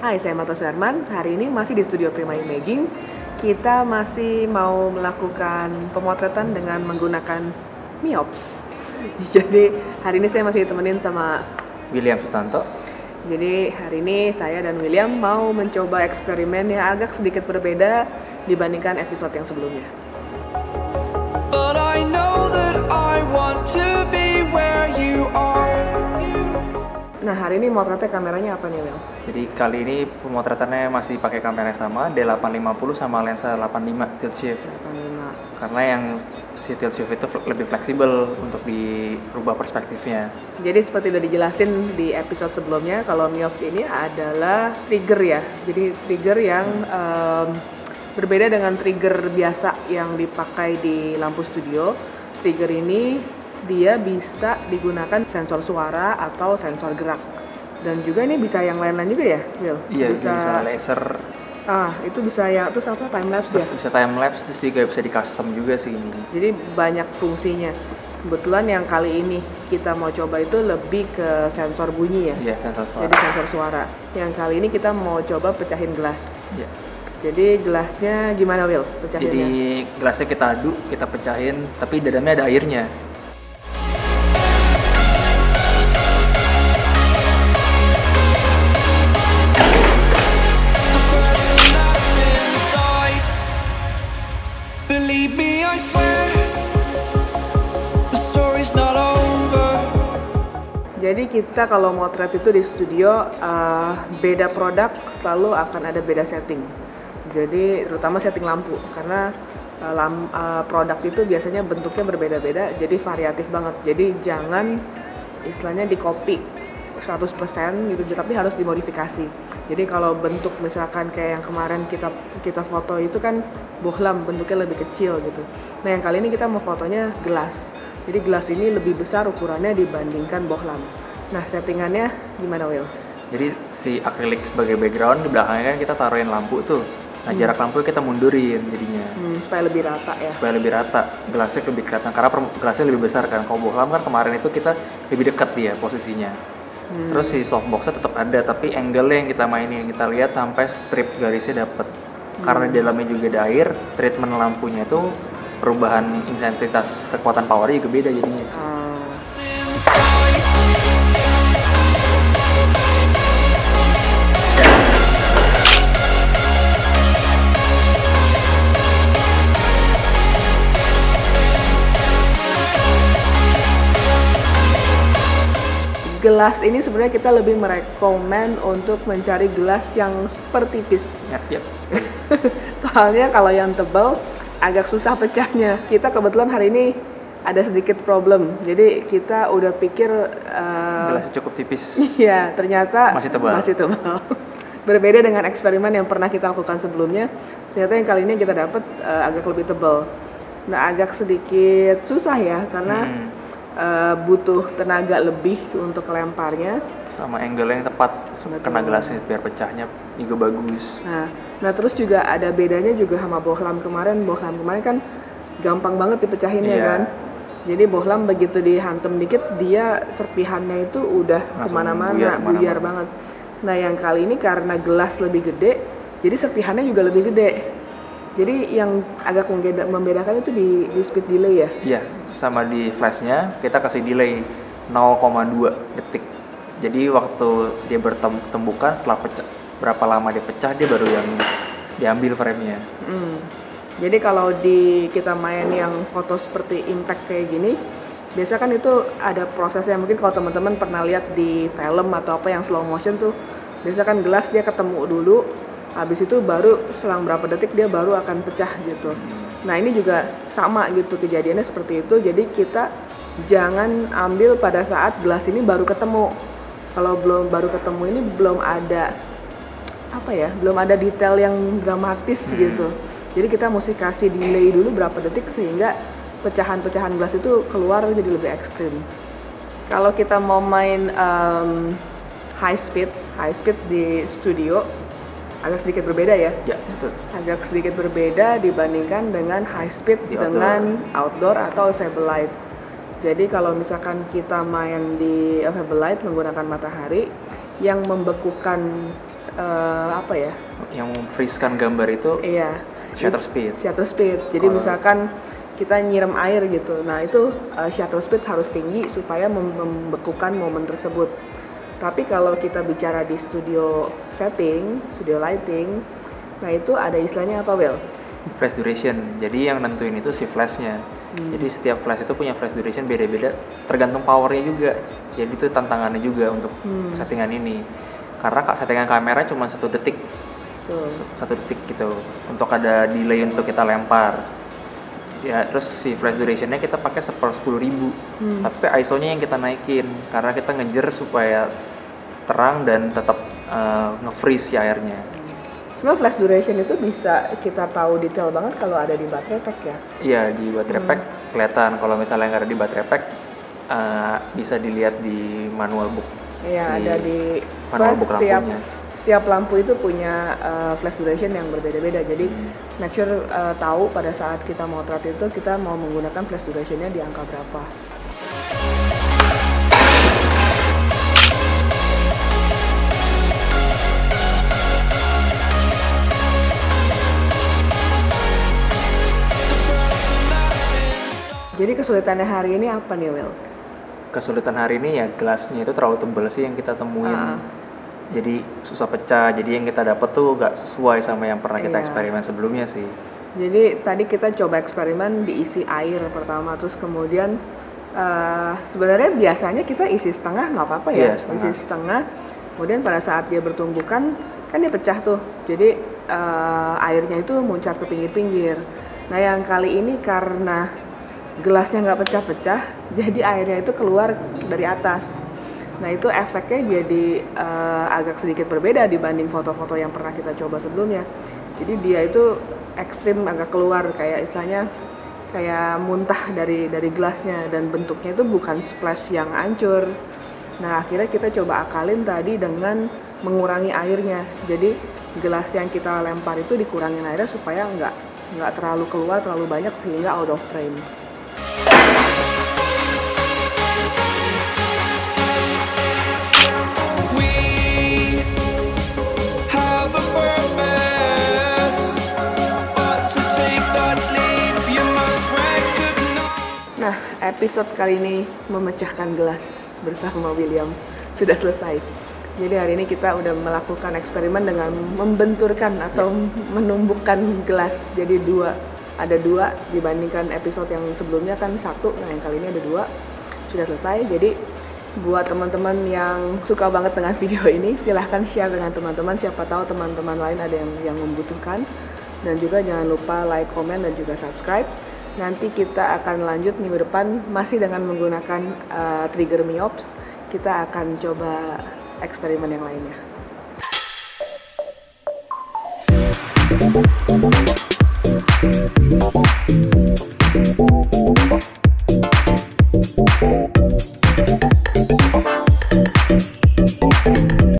Hai, saya Marta Suherman. Hari ini masih di studio Prima Imaging. Kita masih mau melakukan pemotretan dengan menggunakan Miops. Jadi hari ini saya masih ditemenin sama William Sutanto. Jadi hari ini saya dan William mau mencoba eksperimen yang agak sedikit berbeda dibandingkan episode yang sebelumnya. But I know that I want to be where you are. Nah, hari ini motretnya kameranya apa nih, Will? Jadi kali ini pemotretannya masih pakai kamera yang sama, D850 sama lensa 85 tilt shift. 85. Karena yang si tilt shift itu lebih fleksibel untuk dirubah perspektifnya. Jadi seperti udah dijelasin di episode sebelumnya, kalau Miops ini adalah trigger ya. Jadi trigger yang berbeda dengan trigger biasa yang dipakai di lampu studio. Trigger ini dia bisa digunakan sensor suara atau sensor gerak. Dan juga ini bisa yang lain-lain juga ya, Will? Iya, bisa laser. Itu bisa yang terus apa, time lapse ya? Bisa time lapse, terus juga bisa di custom juga sih ini. Jadi banyak fungsinya. Kebetulan yang kali ini kita mau coba itu lebih ke sensor bunyi ya. Iya, sensor suara. Jadi sensor suara. Yang kali ini kita mau coba pecahin gelas. Iya. Jadi gelasnya gimana, Will? Pecahinnya? Jadi gelasnya kita aduk, kita pecahin, tapi di dalamnya ada airnya. Believe me, I swear, the story's not over. Jadi kita kalau motret itu di studio beda produk selalu akan ada beda setting. Jadi terutama setting lampu karena produk itu biasanya bentuknya berbeda-beda, jadi variatif banget. Jadi jangan istilahnya di copy 100% gitu, tapi harus dimodifikasi. Jadi kalau bentuk misalkan kayak yang kemarin kita foto itu kan bohlam, bentuknya lebih kecil gitu. Nah yang kali ini kita mau fotonya gelas. Jadi gelas ini lebih besar ukurannya dibandingkan bohlam. Nah settingannya gimana, Will? Jadi si akrilik sebagai background, di belakangnya kan kita taruhin lampu tuh. Nah jarak lampu kita mundurin jadinya. Supaya lebih rata ya. Supaya lebih rata, gelasnya lebih kelihatan karena gelasnya lebih besar kan. Kalau bohlam kan kemarin itu kita lebih dekat dia posisinya. Terus si softboxnya tetap ada, tapi angle yang kita mainin, kita lihat sampai strip garisnya dapet. Karena di dalamnya juga ada air, treatment lampunya itu perubahan intensitas kekuatan powernya juga beda jadinya. Gelas ini sebenarnya kita lebih merekomen untuk mencari gelas yang super tipis. Yep. Soalnya kalau yang tebal agak susah pecahnya. Kita kebetulan hari ini ada sedikit problem. Jadi kita udah pikir gelasnya cukup tipis. Iya, ternyata masih tebal. Berbeda dengan eksperimen yang pernah kita lakukan sebelumnya. Ternyata yang kali ini kita dapat agak lebih tebal. Nah, agak sedikit susah ya karena butuh tenaga lebih untuk lemparnya. Sama angle yang tepat kena gelasnya biar pecahnya juga bagus. Nah terus juga ada bedanya juga sama bohlam kemarin. Bohlam kemarin kan gampang banget dipecahinnya kan. Jadi bohlam begitu dihantam dikit dia serpihannya itu udah kemana-mana, buyar banget. Nah yang kali ini karena gelas lebih gede, jadi serpihannya juga lebih gede. Jadi yang agak membedakan itu di speed delay ya? Iya, sama di flashnya kita kasih delay 0,2 detik. Jadi waktu dia bertembukan setelah pecah, berapa lama dia pecah dia baru yang diambil frame-nya. Jadi kalau kita main yang foto seperti impact kayak gini, biasa kan itu ada prosesnya. Mungkin kalau teman-teman pernah lihat di film atau apa yang slow motion tuh, biasa kan gelas dia ketemu dulu, habis itu baru selang berapa detik dia baru akan pecah gitu. Nah ini juga sama gitu kejadiannya seperti itu. Jadi kita jangan ambil pada saat gelas ini baru ketemu. Kalau baru ketemu ini belum ada belum ada detail yang dramatis gitu. Jadi kita mesti kasih delay dulu berapa detik sehingga pecahan-pecahan gelas itu keluar jadi lebih ekstrim. Kalau kita mau main high speed di studio agak sedikit berbeda ya. Ya, betul. Agak sedikit berbeda dibandingkan dengan high speed dengan outdoor atau available light. Jadi kalau misalkan kita main di available light menggunakan matahari, yang membekukan apa ya? Yang freeze-kan gambar itu Iya. shutter speed. Shutter speed. Jadi misalkan kita nyiram air gitu. Nah, itu shutter speed harus tinggi supaya membekukan momen tersebut. Tapi kalau kita bicara di studio setting, studio lighting, nah itu ada istilahnya apa, Will? Flash duration. Jadi yang nentuin itu si flashnya. Jadi setiap flash itu punya flash duration beda-beda, tergantung powernya juga. Jadi itu tantangannya juga untuk settingan ini. Karena settingan kamera cuma 1 detik. Tuh. 1 detik gitu. Untuk ada delay untuk kita lempar. Ya, terus si flash durationnya kita pakai 10.000. Tapi ISO-nya yang kita naikin karena kita ngejar supaya terang dan tetap nge-freeze si airnya. Sebenarnya flash duration itu bisa kita tahu detail banget kalau ada di baterai pack ya? Iya, di baterai pack kelihatan. Kalau misalnya nggak ada di baterai pack, bisa dilihat di manual book. Iya, ada di manual book lampunya. Setiap lampu itu punya flash duration yang berbeda-beda. Jadi make sure tahu pada saat kita motret itu kita mau menggunakan flash durationnya di angka berapa. Jadi kesulitannya hari ini apa nih, Will? Kesulitan hari ini ya gelasnya itu terlalu tebal sih yang kita temuin. Jadi susah pecah. Jadi yang kita dapat tuh gak sesuai sama yang pernah kita eksperimen sebelumnya sih. Jadi tadi kita coba eksperimen diisi air pertama, terus kemudian sebenarnya biasanya kita isi setengah nggak apa-apa ya, isi setengah. Kemudian pada saat dia bertumbukan kan dia pecah tuh. Jadi airnya itu muncrat ke pinggir-pinggir. Nah yang kali ini karena gelasnya nggak pecah-pecah, jadi airnya itu keluar dari atas. Nah itu efeknya jadi agak sedikit berbeda dibanding foto-foto yang pernah kita coba sebelumnya. Jadi dia itu ekstrim, agak keluar kayak istilahnya kayak muntah dari gelasnya, dan bentuknya itu bukan splash yang hancur. Nah akhirnya kita coba akalin tadi dengan mengurangi airnya. Jadi gelas yang kita lempar itu dikurangin airnya supaya nggak terlalu keluar terlalu banyak sehingga out of frame. Nah, episode kali ini memecahkan gelas bersama William sudah selesai. Jadi hari ini kita udah melakukan eksperimen dengan membenturkan atau menumbukkan gelas. Jadi ada dua dibandingkan episode yang sebelumnya kan 1. Nah yang kali ini ada 2. Sudah selesai. Jadi buat teman-teman yang suka banget dengan video ini, silahkan share dengan teman-teman. Siapa tahu teman-teman lain ada yang membutuhkan. Dan juga jangan lupa like, comment, dan juga subscribe. Nanti kita akan lanjut minggu depan masih dengan menggunakan trigger miops. Kita akan coba eksperimen yang lainnya.